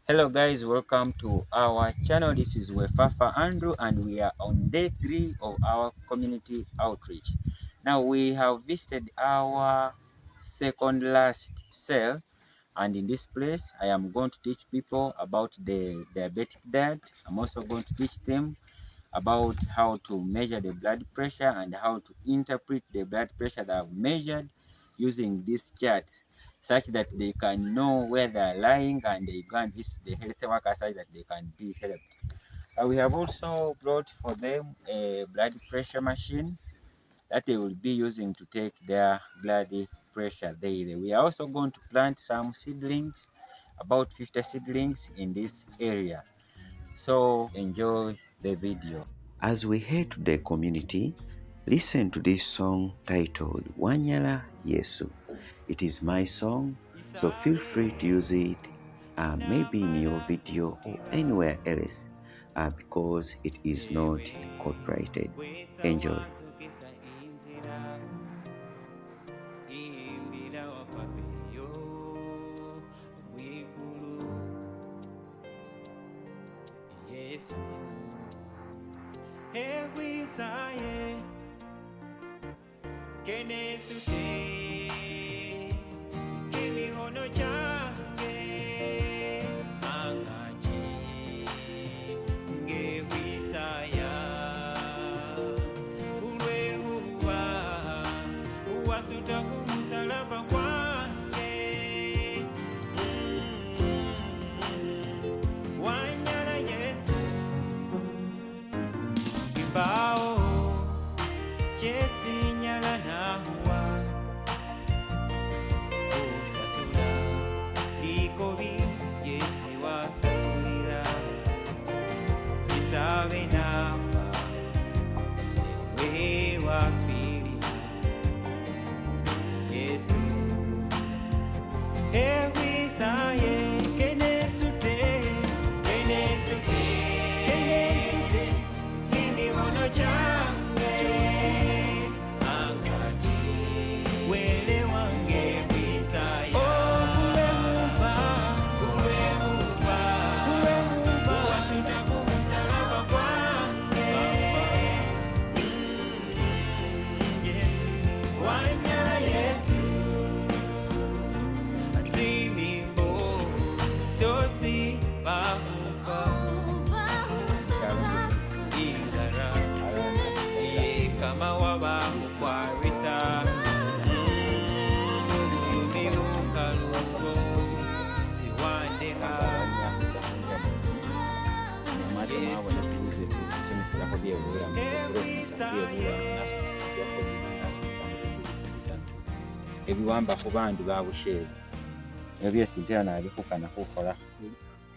Hello guys, welcome to our channel. This is Wefwafwa Andrew and we are on day 3 of our community outreach. Now we have visited our second last cell, and in this place I am going to teach people about the diabetic diet. I'm also going to teach them about how to measure the blood pressure and how to interpret the blood pressure that I've measured using these charts, such that they can know where they are lying and they go and visit the health worker so that they can be helped. We have also brought for them a blood pressure machine that they will be using to take their blood pressure daily. We are also going to plant some seedlings, about 50 seedlings in this area. So enjoy the video. As we head to the community, listen to this song titled Wanyala Yesu. It is my song, so feel free to use it maybe in your video or anywhere else because it is not copyrighted. Enjoy.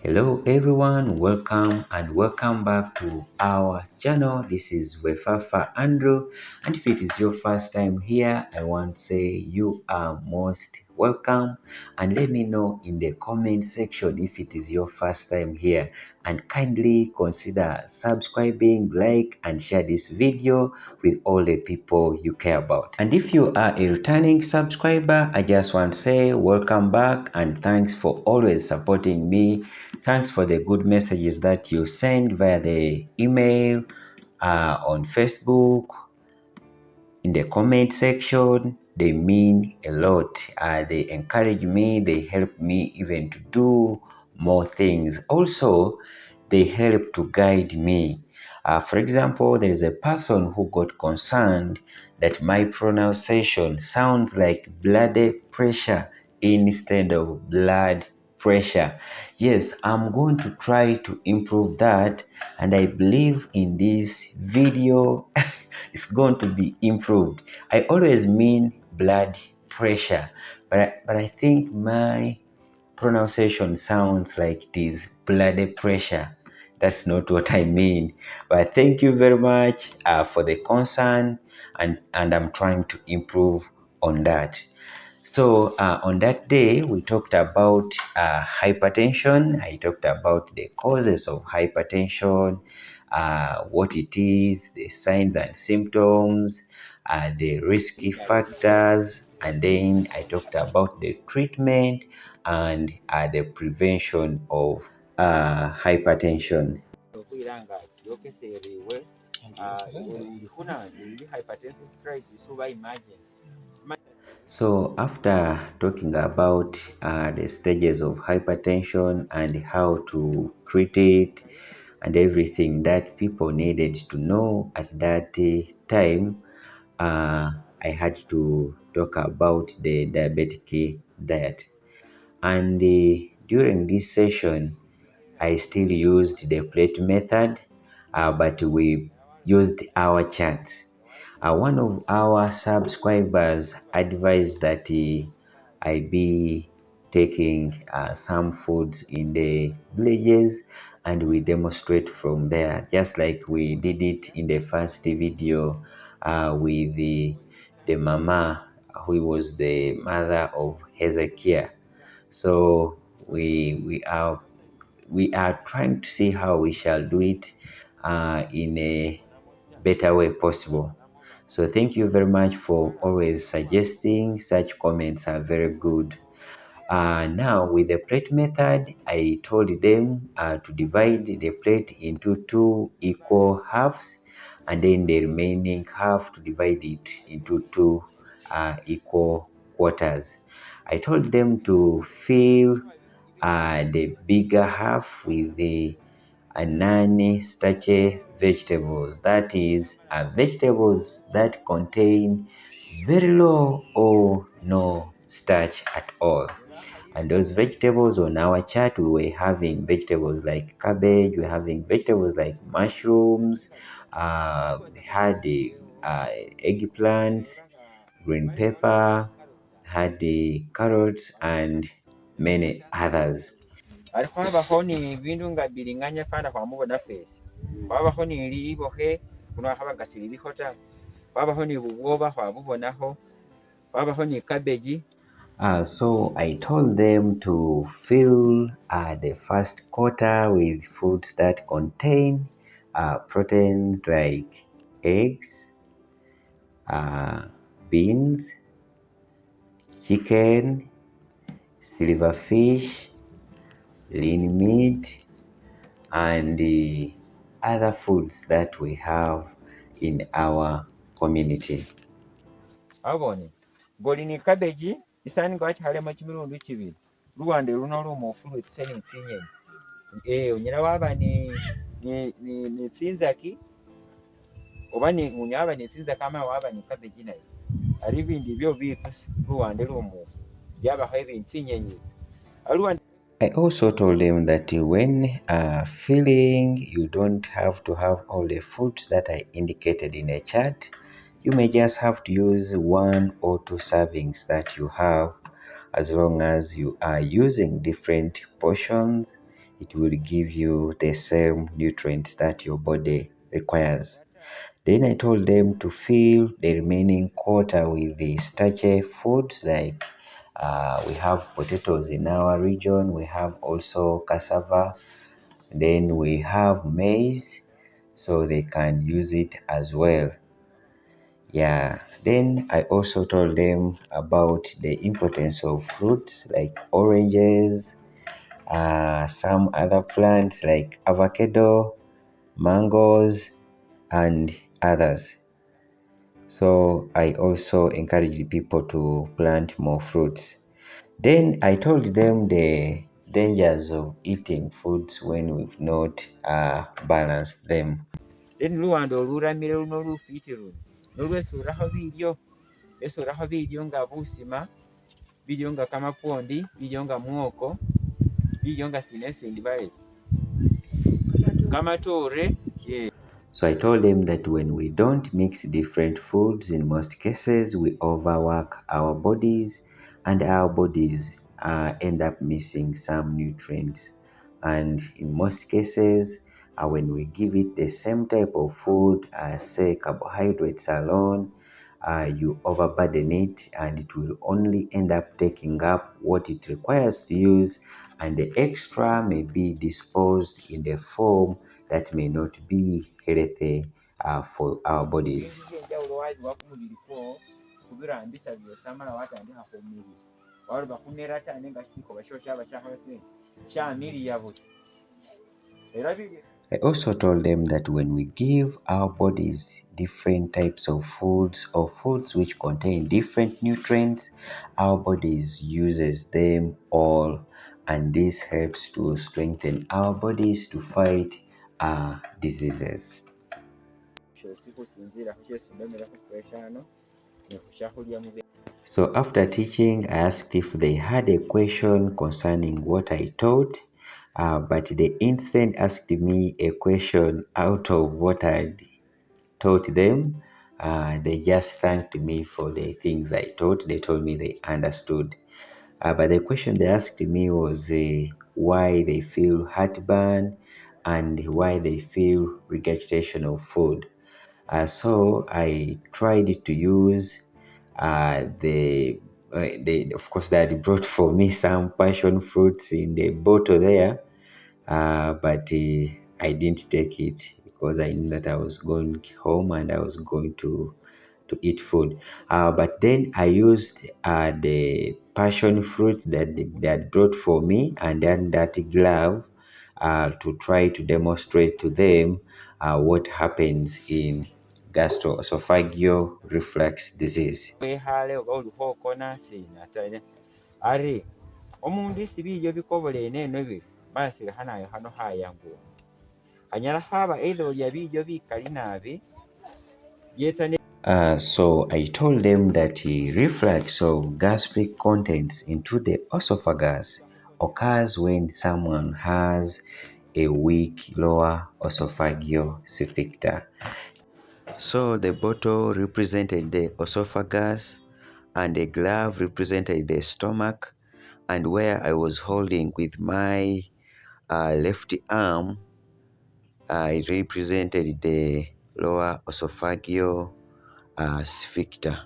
Hello everyone, welcome back to our channel. This is Wefwafwa Andrew, and if it is your first time here, I want to say you are most welcome, and let me know in the comment section if it is your first time here, and kindly consider subscribing, like and share this video with all the people you care about. And if you are a returning subscriber, I just want to say welcome back and thanks for always supporting me. Thanks for the good messages that you send via the email, on Facebook, in the comment section. They mean a lot. They encourage me, they help me even to do more things. Also, they help to guide me. For example, there is a person who got concerned that my pronunciation sounds like blood pressure instead of blood pressure. Yes, I'm going to try to improve that, and I believe in this video it's going to be improved. I always mean blood pressure, but I think my pronunciation sounds like it is blood pressure. That's not what I mean. But thank you very much for the concern, and I'm trying to improve on that. So on that day, we talked about hypertension. I talked about the causes of hypertension, what it is, the signs and symptoms, the risky factors, and then I talked about the treatment and the prevention of hypertension. So after talking about the stages of hypertension and how to treat it and everything that people needed to know at that time, uh, I had to talk about the diabetic diet. And during this session, I still used the plate method, but we used our chart. One of our subscribers advised that I be taking some foods in the villages and we demonstrate from there, just like we did it in the first video with the mama who was the mother of Hezekiah. So we are trying to see how we shall do it in a better way possible. So thank you very much for always suggesting. Such comments are very good. Now with the plate method, I told them to divide the plate into two equal halves, and then the remaining half to divide it into two equal quarters. I told them to fill the bigger half with the non-starchy vegetables, that is, vegetables that contain very low or no starch at all. And those vegetables on our chart, we were having vegetables like cabbage, we're having vegetables like mushrooms, we had the eggplant, green pepper, had the carrots, and many others. ariko habaho n'ibintu nga biringanya fana kwamubona fesi wabaho n'ilibohe kuno habagasira ibihota wabaho n'ibubwoba hwabubonaho wabaho ni cabbage. So I told them to fill the first quarter with foods that contain proteins like eggs, beans, chicken, silverfish, lean meat, and the other foods that we have in our community. abone ngoli ni cabbage isani ngwachi halema chimirundi chibiri luwande luno lumofu lwetseni tsinyeni unyala waba ni tsinzaki oba ni unyaba ni tsinzaki ama waba ni cabbage nayo ari ibindi byo bikasi luwande lumofu byabaho ibintu tsinyenyi aluwande. I also told them that when filling, you don't have to have all the foods that are indicated in a chart. You may just have to use 1 or 2 servings that you have. As long as you are using different portions, it will give you the same nutrients that your body requires. Then I told them to fill the remaining quarter with the starchy foods like we have potatoes in our region, we have also cassava, then we have maize, so they can use it as well. Yeah, then I also told them about the importance of fruits like oranges, some other plants like avocado, mangoes, and others. So I also encouraged people to plant more fruits. Then I told them the dangers of eating foods when we've not balanced them. Then luwande oluramire luno lufiti luno nolwesuraho bilyo nga busima bilyo nga kamapondi bilyo nga mwoko bilyo nga sine SENDWAVE kamatore. So I told them that when we don't mix different foods, in most cases, we overwork our bodies and our bodies end up missing some nutrients. And in most cases, when we give it the same type of food, say carbohydrates alone, you overburden it and it will only end up taking up what it requires to use, and the extra may be disposed in the form that may not be healthy for our bodies. I also told them that when we give our bodies different types of foods or foods which contain different nutrients, our bodies uses them all, and this helps to strengthen our bodies to fight diseases. So after teaching, I asked if they had a question concerning what I taught, but they instant asked me a question out of what I'd taught them. They just thanked me for the things I taught. They told me they understood. But the question they asked me was why they feel heartburn and why they feel regurgitation of food. So I tried to use of course, they had brought for me some passion fruits in the bottle there, but I didn't take it because I knew that I was going home and I was going to eat food. But then I used the passion fruits that they had brought for me and then that glove to try to demonstrate to them what happens in gastroesophageal reflux disease. Omundisi bijo bikobole eneno bye basi hanayo hano hayangu anyala haba either lya bijo bikali nabi yetane. So I told them that reflux of gastric contents into the esophagus occurs when someone has a weak lower esophageal sphincter. So the bottle represented the esophagus and the glove represented the stomach, and where I was holding with my left arm, I represented the lower esophageal sphincter.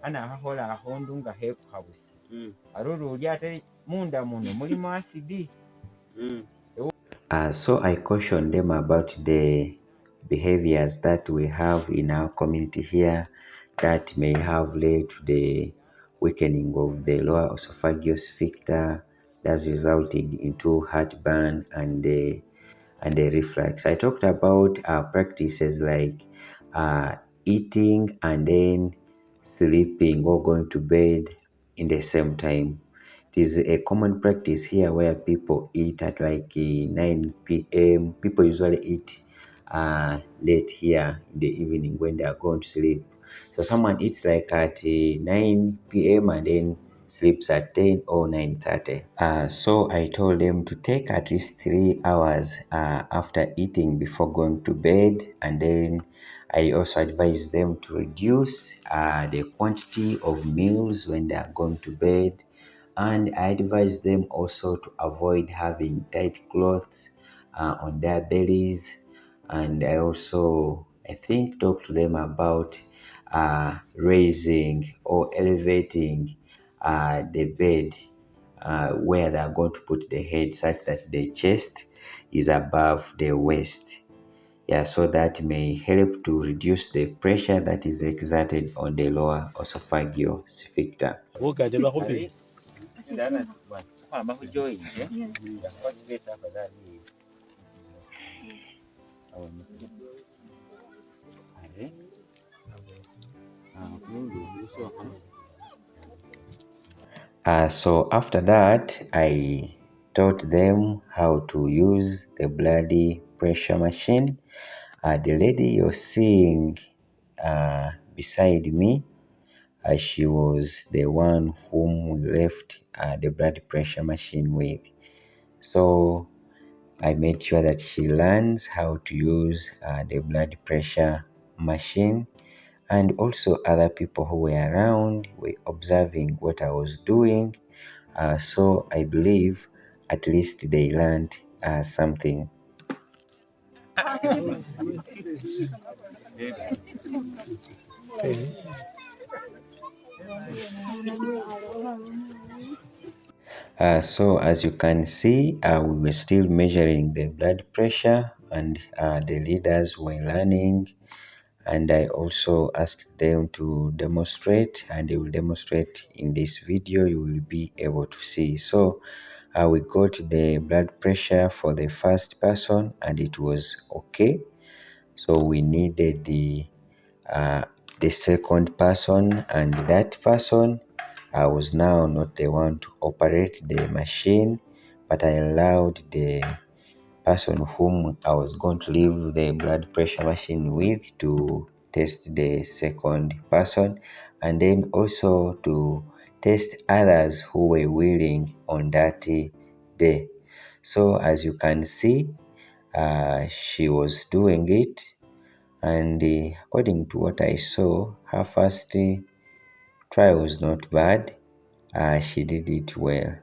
Ana hahola ahondu nga heku habusi aruru ate munda muno mulimu asidi. So I cautioned them about the behaviors that we have in our community here that may have led to the weakening of the lower esophageal sphincter that's resulted into heartburn and the reflux. I talked about practices like eating and then sleeping or going to bed in the same time. It is a common practice here where people eat at like 9 p.m. People usually eat late here in the evening when they are going to sleep. So someone eats like at 9 p.m. and then sleeps at 10 or 9:30. So I told them to take at least 3 hours after eating before going to bed, and then I also advise them to reduce the quantity of meals when they are going to bed, and I advise them also to avoid having tight clothes on their bellies, and I think talk to them about raising or elevating the bed where they are going to put the head such that the chest is above the waist. Yeah, so that may help to reduce the pressure that is exerted on the lower esophageal sphincter. So after that, I taught them how to use the blood pressure machine. The lady you're seeing beside me, she was the one whom we left the blood pressure machine with. So I made sure that she learns how to use the blood pressure machine, and also other people who were around were observing what I was doing. So I believe at least they learned something. So as you can see, we were still measuring the blood pressure, and the leaders were learning, and I also asked them to demonstrate, and they will demonstrate in this video. You will be able to see. So We got the blood pressure for the first person and it was okay. So we needed the second person, and that person was now not the one to operate the machine, but I allowed the person whom I was going to leave the blood pressure machine with to test the second person, and then also to test others who were willing on that day. So as you can see, she was doing it, and according to what I saw, her first try was not bad. She did it well.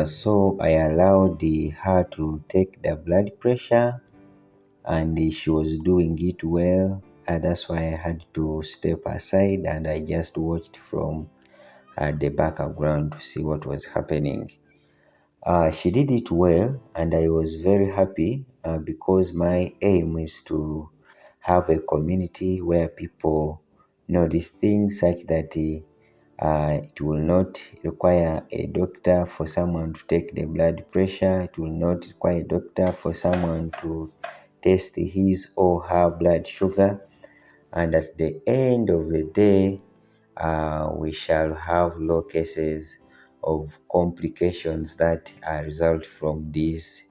So I allowed her to take the blood pressure, and she was doing it well. That's why I had to step aside and I just watched from the background to see what was happening. She did it well, and I was very happy because my aim is to have a community where people know these things such that it will not require a doctor for someone to take the blood pressure. It will not require a doctor for someone to test his or her blood sugar. And at the end of the day, we shall have low cases of complications that result from these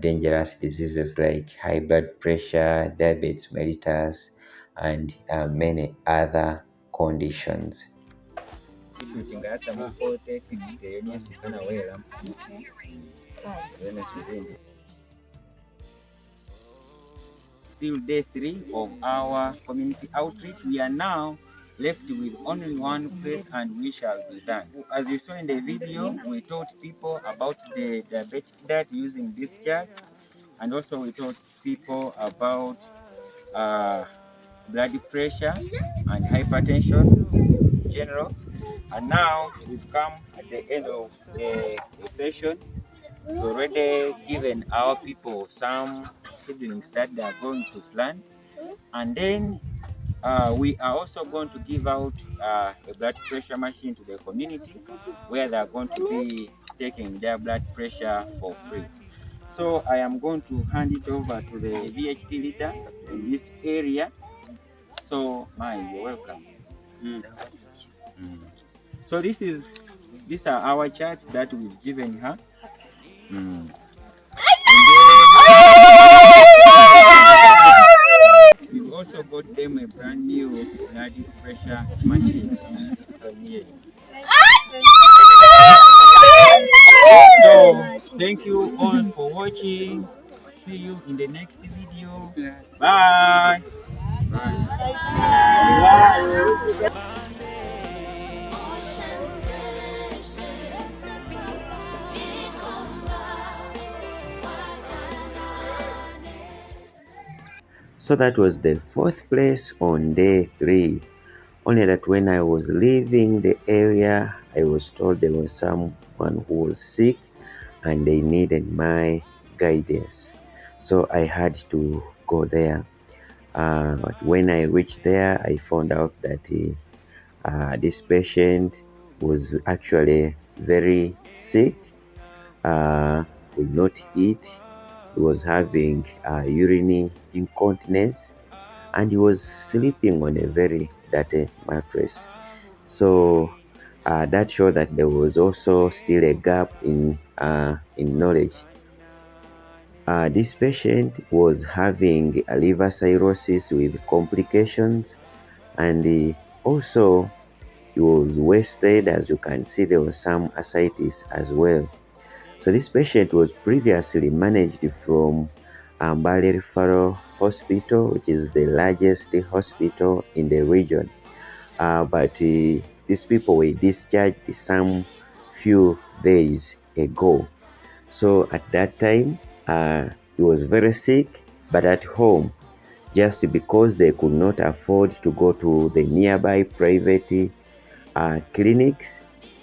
dangerous diseases like high blood pressure, diabetes mellitus, and many other conditions. Still day 3 of our community outreach. We are now left with only one place and we shall be done. As you saw in the video, we taught people about the diabetic diet using this chart, and also we taught people about blood pressure and hypertension in general. And now we've come at the end of the session. We've already given our people some seedlings that they are going to plant, and then we are also going to give out a blood pressure machine to the community where they are going to be taking their blood pressure for free. So I am going to hand it over to the VHT leader in this area. So, you're welcome. So these are our charts that we've given her. We've also got them a brand new blood pressure machine from here. So thank you all for watching. See you in the next video. Bye. So that was the fourth place on day 3. Only that when I was leaving the area, I was told there was someone who was sick and they needed my guidance. So I had to go there. But when I reached there, I found out that this patient was actually very sick, could not eat. He was having urinary incontinence, and he was sleeping on a very dirty mattress. So that showed that there was also still a gap in knowledge. This patient was having a liver cirrhosis with complications, and also he was wasted. As you can see, there was some ascites as well. So this patient was previously managed from Mbale Referral Hospital, which is the largest hospital in the region. But these people were discharged some few days ago. So at that time, he was very sick, but at home, just because they could not afford to go to the nearby private clinics,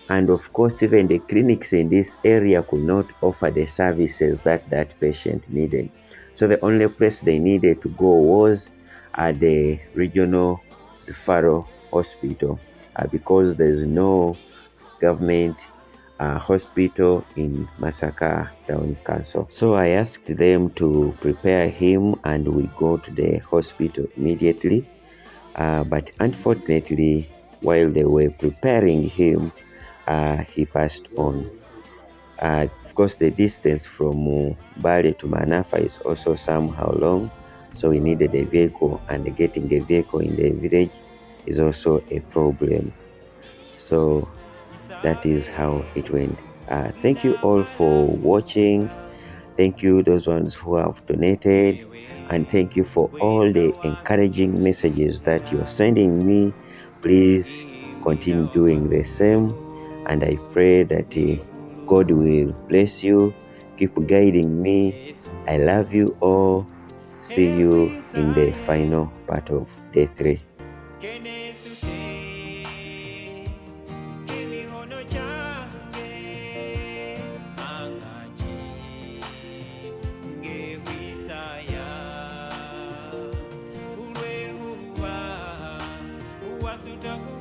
And of course, even the clinics in this area could not offer the services that that patient needed. So the only place they needed to go was at the regional referral hospital, because there's no government hospital in Masaka Town Council. So I asked them to prepare him and we go to the hospital immediately. But unfortunately, while they were preparing him, he passed on. Of course, the distance from Mbale to Manafwa is also somehow long, so we needed a vehicle, and getting a vehicle in the village is also a problem. So that is how it went. Thank you all for watching. Thank you those ones who have donated, and thank you for all the encouraging messages that you're sending me. Please continue doing the same, and I pray that God will bless you. Keep guiding me. I love you all. See you in the final part of day 3. Wasuta